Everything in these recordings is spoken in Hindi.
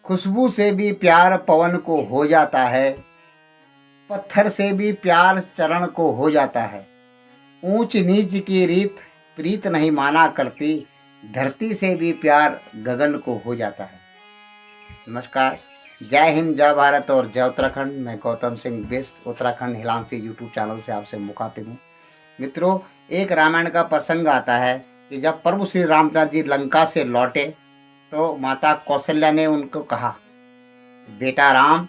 खुशबू से भी प्यार पवन को हो जाता है, पत्थर से भी प्यार चरण को हो जाता है। ऊंच नीच की रीत प्रीत नहीं माना करती, धरती से भी प्यार गगन को हो जाता है। नमस्कार, जय हिंद, जय भारत और जय उत्तराखंड। मैं Gautam Singh best Uttarakhand Hilansi YouTube channel से आपसे मुखातिब हूँ। मित्रों, एक रामायण का प्रसंग आता है कि जब प्रभु श्री रामचंद्र जी लंका से लौटे तो माता कौशल्या ने उनको कहा, बेटा राम,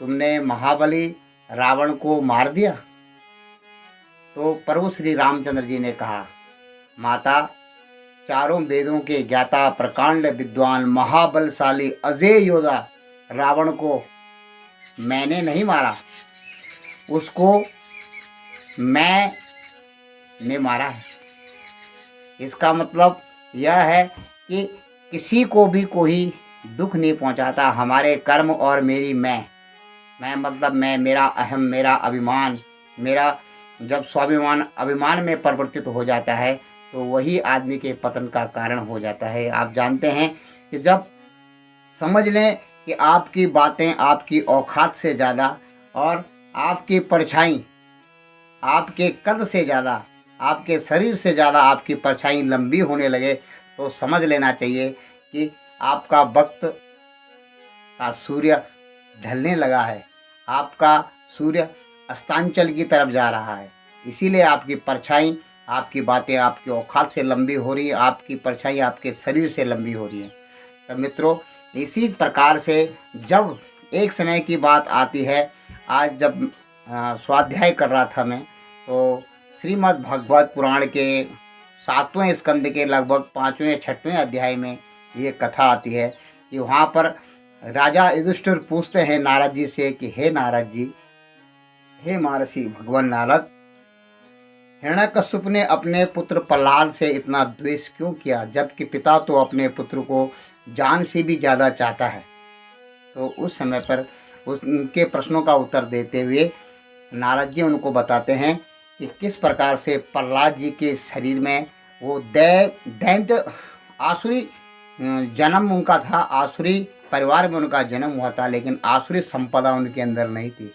तुमने महाबली रावण को मार दिया। तो प्रभु श्री रामचंद्र जी ने कहा, माता, चारों वेदों के ज्ञाता, प्रकांड विद्वान, महाबलशाली अजय योद्धा रावण को मैंने नहीं मारा, उसको मैंने मारा है। इसका मतलब यह है कि किसी को भी कोई दुख नहीं पहुंचाता। हमारे कर्म और मेरी मैं मतलब मैं, मेरा अहम, मेरा अभिमान, मेरा जब स्वाभिमान अभिमान में परिवर्तित हो जाता है तो वही आदमी के पतन का कारण हो जाता है। आप जानते हैं कि जब समझ लें कि आपकी बातें आपकी औकात से ज़्यादा और आपकी परछाई आपके कद से ज़्यादा, आपके शरीर से ज़्यादा आपकी परछाई लंबी होने लगे तो समझ लेना चाहिए कि आपका वक्त का सूर्य ढलने लगा है, आपका सूर्य अस्तांचल की तरफ जा रहा है। इसीलिए आपकी परछाई, आपकी बातें आपकी औकात से लंबी हो रही है, आपकी परछाई आपके शरीर से लंबी हो रही है। तो मित्रों, इसी प्रकार से जब एक समय की बात आती है, आज जब स्वाध्याय कर रहा था मैं, तो श्रीमद् भागवत पुराण के 7वें स्कंद के लगभग 5वें 6वें अध्याय में ये कथा आती है कि वहाँ पर राजा युधिष्ठिर पूछते हैं नारद जी से कि हे नारद जी, हे महर्षि भगवान नारद, हिरण्यकश्यप ने अपने पुत्र प्रहलाद से इतना द्वेष क्यों किया, जबकि पिता तो अपने पुत्र को जान से भी ज़्यादा चाहता है। तो उस समय पर उनके प्रश्नों का उत्तर देते हुए नारद जी उनको बताते हैं कि किस प्रकार से प्रहलाद जी के शरीर में वो दैत्य आसुरी जन्म उनका था, आसुरी परिवार में उनका जन्म हुआ था, लेकिन आसुरी संपदा उनके अंदर नहीं थी।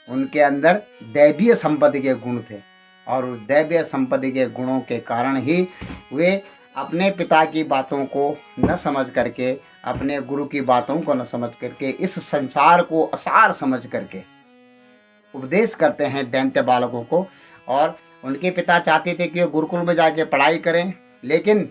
उनके अंदर दैवीय संपत्ति के गुण थे और उस दैवीय संपत्ति के गुणों के कारण ही वे अपने पिता की बातों को न समझ करके, अपने गुरु की बातों को न समझ करके, इस संसार को असार समझ करके उपदेश करते हैं दैत्य बालकों को। और उनके पिता चाहते थे कि वो गुरुकुल में जाके पढ़ाई करें, लेकिन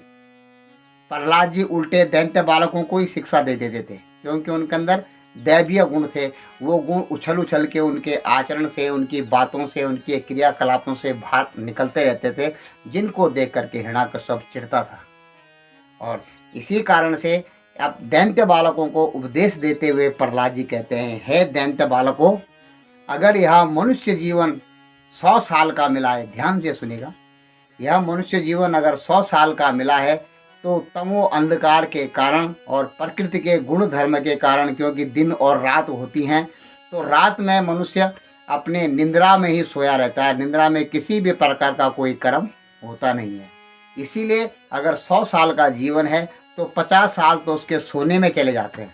प्रहलाद जी उल्टे दैत्य बालकों को ही शिक्षा दे देते थे, क्योंकि उनके अंदर दैवीय गुण थे। वो गुण उछल उछल के उनके आचरण से, उनकी बातों से, उनके क्रियाकलापों से बाहर निकलते रहते थे, जिनको देख करके हिरण्यकश्यप चिढ़ता था। और इसी कारण से अब दैत्य बालकों को उपदेश देते हुए प्रहलाद जी कहते हैं, हे दैत्य बालकों, अगर यह मनुष्य जीवन 100 साल का मिला है, ध्यान से सुनेगा, यह मनुष्य जीवन अगर 100 साल का मिला है तो तमो अंधकार के कारण और प्रकृति के गुण धर्म के कारण, क्योंकि दिन और रात होती हैं, तो रात में मनुष्य अपने निंद्रा में ही सोया रहता है, निंद्रा में किसी भी प्रकार का कोई कर्म होता नहीं है। इसीलिए अगर 100 साल का जीवन है तो 50 साल तो उसके सोने में चले जाते हैं,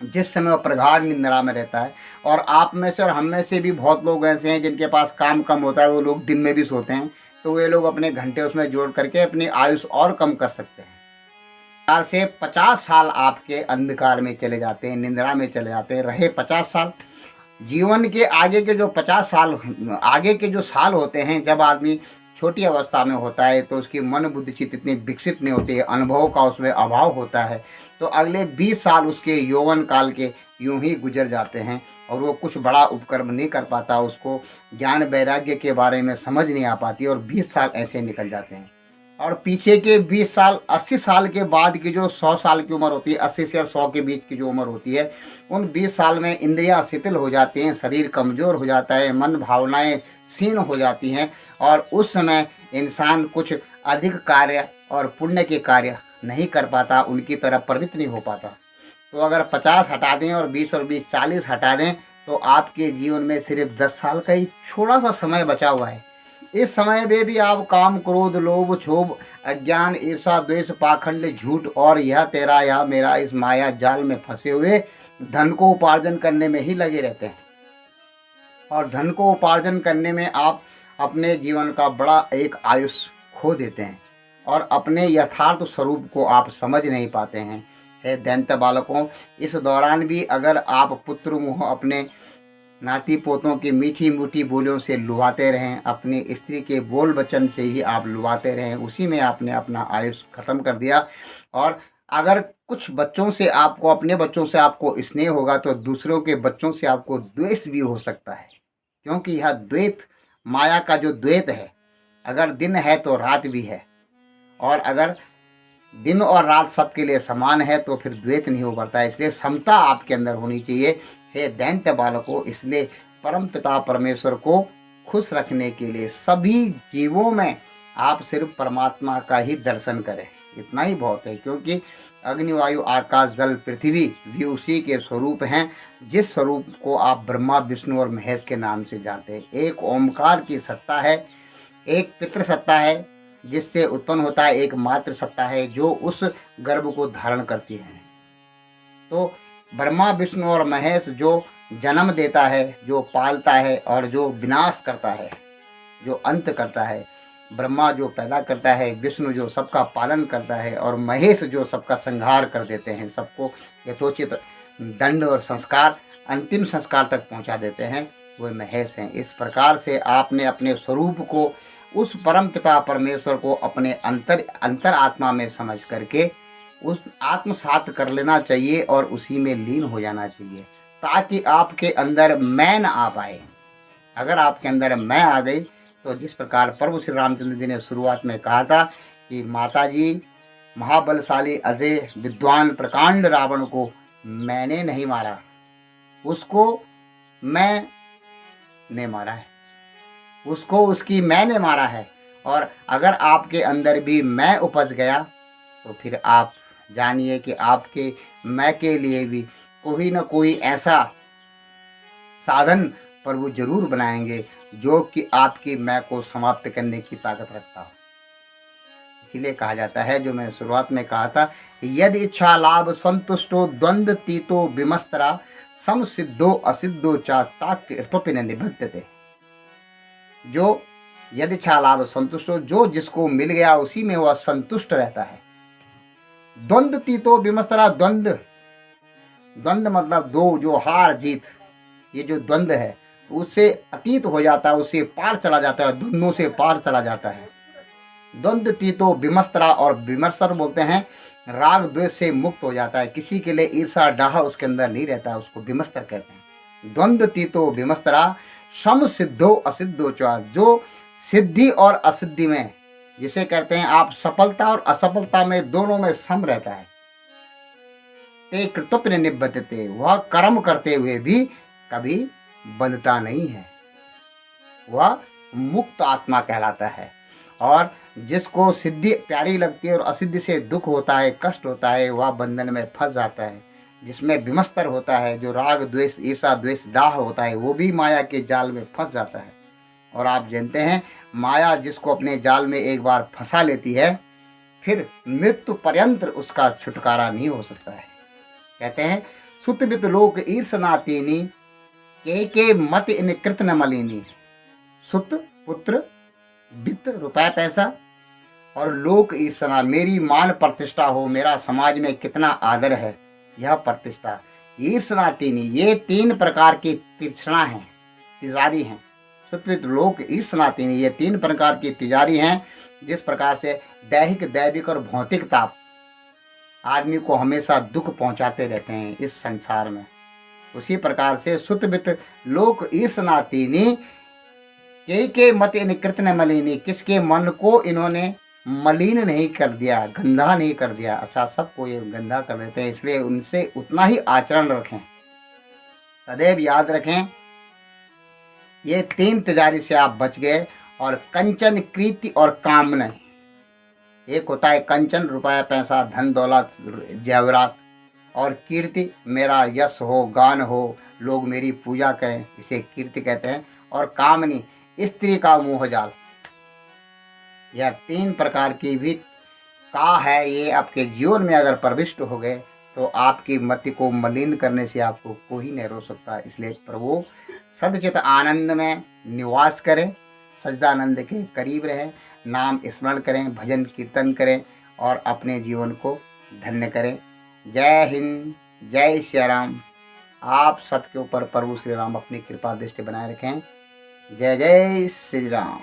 जिस समय वो प्रगाढ़ निंद्रा में रहता है। और आप में से और हम में से भी बहुत लोग ऐसे हैं जिनके पास काम कम होता है, वो लोग दिन में भी सोते हैं, तो वे लोग अपने घंटे उसमें जोड़ करके अपनी आयुष और कम कर सकते हैं। 4 से 50 साल आपके अंधकार में चले जाते हैं, निंद्रा में चले जाते हैं। रहे 50 साल, जीवन के आगे के जो 50 साल आगे के जो साल होते हैं, जब आदमी छोटी अवस्था में होता है तो उसकी मन बुद्धि चित्त इतनी विकसित नहीं होती है, अनुभव का उसमें अभाव होता है, तो अगले 20 साल उसके यौवन काल के यूं ही गुजर जाते हैं और वो कुछ बड़ा उपक्रम नहीं कर पाता, उसको ज्ञान वैराग्य के बारे में समझ नहीं आ पाती और 20 साल ऐसे निकल जाते हैं। और पीछे के 20 साल, 80 साल के बाद की जो 100 साल की उम्र होती है, 80 से और 100 के बीच की जो उम्र होती है, उन 20 साल में इंद्रियां शिथिल हो जाती हैं, शरीर कमज़ोर हो जाता है, मन भावनाएं क्षीण हो जाती हैं और उस समय इंसान कुछ अधिक कार्य और पुण्य के कार्य नहीं कर पाता, उनकी तरफ प्रवृत्त नहीं हो पाता। तो अगर 50 हटा दें और 20 और 20 40 हटा दें तो आपके जीवन में सिर्फ 10 साल का ही छोटा सा समय बचा हुआ है। इस समय में भी आप काम, क्रोध, लोभ, क्षोभ, अज्ञान, ईर्षा, द्वेष, पाखंड, झूठ और यह तेरा यह मेरा इस माया जाल में फंसे हुए धन को उपार्जन करने में ही लगे रहते हैं। और धन को उपार्जन करने में आप अपने जीवन का बड़ा एक आयुष्य खो देते हैं और अपने यथार्थ स्वरूप को आप समझ नहीं पाते हैं। हे दैत्य बालकों, इस दौरान भी अगर आप पुत्र मुँह अपने नाती पोतों की मीठी मीठी बोलियों से लुभाते रहें, अपनी स्त्री के बोल वचन से ही आप लुभाते रहें, उसी में आपने अपना आयुष्य खत्म कर दिया। और अगर कुछ बच्चों से आपको, अपने बच्चों से आपको स्नेह होगा तो दूसरों के बच्चों से आपको द्वेष भी हो सकता है, क्योंकि यह द्वैत, माया का जो द्वैत है, अगर दिन है तो रात भी है, और अगर दिन और रात सबके लिए समान है तो फिर द्वैत नहीं उभरता है। इसलिए समता आपके अंदर होनी चाहिए। हे दैत्य बालकों, इसलिए परम पिता परमेश्वर को खुश रखने के लिए सभी जीवों में आप सिर्फ परमात्मा का ही दर्शन करें, इतना ही बहुत है। क्योंकि अग्नि, वायु, आकाश, जल, पृथ्वी भी उसी के स्वरूप हैं, जिस स्वरूप को आप ब्रह्मा, विष्णु और महेश के नाम से जानते हैं। एक ओमकार की सत्ता है, एक पितृ सत्ता है जिससे उत्पन्न होता है, एक मातृ सत्ता है जो उस गर्भ को धारण करती है। तो ब्रह्मा, विष्णु और महेश जो जन्म देता है, जो पालता है और जो विनाश करता है, जो अंत करता है, ब्रह्मा जो पैदा करता है, विष्णु जो सबका पालन करता है और महेश जो सबका संहार कर देते हैं, सबको यथोचित दंड और संस्कार, अंतिम संस्कार तक पहुंचा देते हैं, वो महेश हैं। इस प्रकार से आपने अपने स्वरूप को, उस परम पिता परमेश्वर को अपने अंतर आत्मा में समझ करके उस आत्मसात कर लेना चाहिए और उसी में लीन हो जाना चाहिए, ताकि आपके अंदर मैं न आ पाए। अगर आपके अंदर मैं आ गई तो जिस प्रकार प्रभु श्री रामचंद्र जी ने शुरुआत में कहा था कि माता जी, महाबलशाली अजय विद्वान प्रकांड रावण को मैंने नहीं मारा, उसको मैं ने मारा है, उसको उसकी मैंने मारा है। और अगर आपके अंदर भी मैं उपज गया तो फिर आप जानिए कि आपके मैं के लिए भी कोई न कोई ऐसा साधन प्रभु जरूर बनाएंगे जो कि आपकी मैं को समाप्त करने की ताकत रखता हो। इसीलिए कहा जाता है, जो मैंने शुरुआत में कहा था, यदि इच्छा लाभ संतुष्टो द्वंद्व तीतो विमस्तरा सम सिद्धो असिद्धो चात्ताक्य निबद्धते। जो यदि इच्छा लाभ संतुष्टो, जो जिसको मिल गया उसी में वह संतुष्ट रहता है। द्वंद्व तीतो विमस्तरा, द्वंद्व, द्वंद्व मतलब दो, जो हार जीत, ये जो द्वंद्व है उससे अतीत हो जाता है, उससे पार चला जाता है, द्वंद्वों से पार चला जाता है। द्वंद्व तीतो विमस्तरा, और विमर्शर बोलते हैं राग द्वेष से मुक्त हो जाता है, किसी के लिए ईर्षा डाह उसके अंदर नहीं रहता, उसको विमस्तर कहते हैं। द्वंद्व तीतो विमस्तरा सम सिद्धो असिद्धो च, जो सिद्धि और असिद्धि में, जिसे कहते हैं आप सफलता और असफलता में दोनों में सम रहता है। ते कृतज्ञ निबद्धते, वह कर्म करते हुए भी कभी बंधता नहीं है, वह मुक्त आत्मा कहलाता है। और जिसको सिद्धि प्यारी लगती है और असिद्धि से दुख होता है, कष्ट होता है, वह बंधन में फंस जाता है। जिसमें विमस्तर होता है, जो राग द्वेष ईर्षा द्वेष दाह होता है, वो भी माया के जाल में फंस जाता है। और आप जानते हैं, माया जिसको अपने जाल में एक बार फंसा लेती है, फिर मृत्यु पर्यंत उसका छुटकारा नहीं हो सकता है। कहते हैं, सुत वित लोक ईर्षनातीनी के मत इन कृत न मलिनी। सुत पुत्र, वित्त रुपया पैसा, और लोक ईर्षना, मेरी मान प्रतिष्ठा हो, मेरा समाज में कितना आदर है, यह प्रतिष्ठा। ईर्षनातीनी, ये तीन प्रकार की तृष्णा है, तिजारी हैं। सुतवित लोक ईर्षनातीनी, ये तीन प्रकार की तिजारी हैं। जिस प्रकार से दैहिक, दैविक और भौतिक ताप आदमी को हमेशा दुख पहुंचाते रहते हैं इस संसार में, उसी प्रकार से सुतवित लोक ईर्षनातीनी के मत इन कृत न मलिनी, किसके मन को इन्होंने मलिन नहीं कर दिया, गंदा नहीं कर दिया। अच्छा, सबको ये गंदा कर देते हैं, इसलिए उनसे उतना ही आचरण रखें, सदैव याद रखें। ये तीन तिजारी से आप बच गए। और कंचन, कृति और कामना, एक होता है कंचन, रुपया पैसा धन दौलत जेवरात, और कीर्ति, मेरा यश हो, गान हो, लोग मेरी पूजा करें, इसे कीर्ति कहते हैं। और कामनी, स्त्री का मोहजाल, यह 3 प्रकार की भी का है, ये आपके जीवन में अगर प्रविष्ट हो गए तो आपकी मति को मलिन करने से आपको कोई नहीं रोक सकता। इसलिए प्रभु सदचित आनंद में निवास करें, सच्चिदानंद के करीब रहें, नाम स्मरण करें, भजन कीर्तन करें और अपने जीवन को धन्य करें। जय हिंद, जय श्री राम। आप सबके ऊपर प्रभु श्री राम अपनी कृपा दृष्टि बनाए रखें। जय जय श्री राम।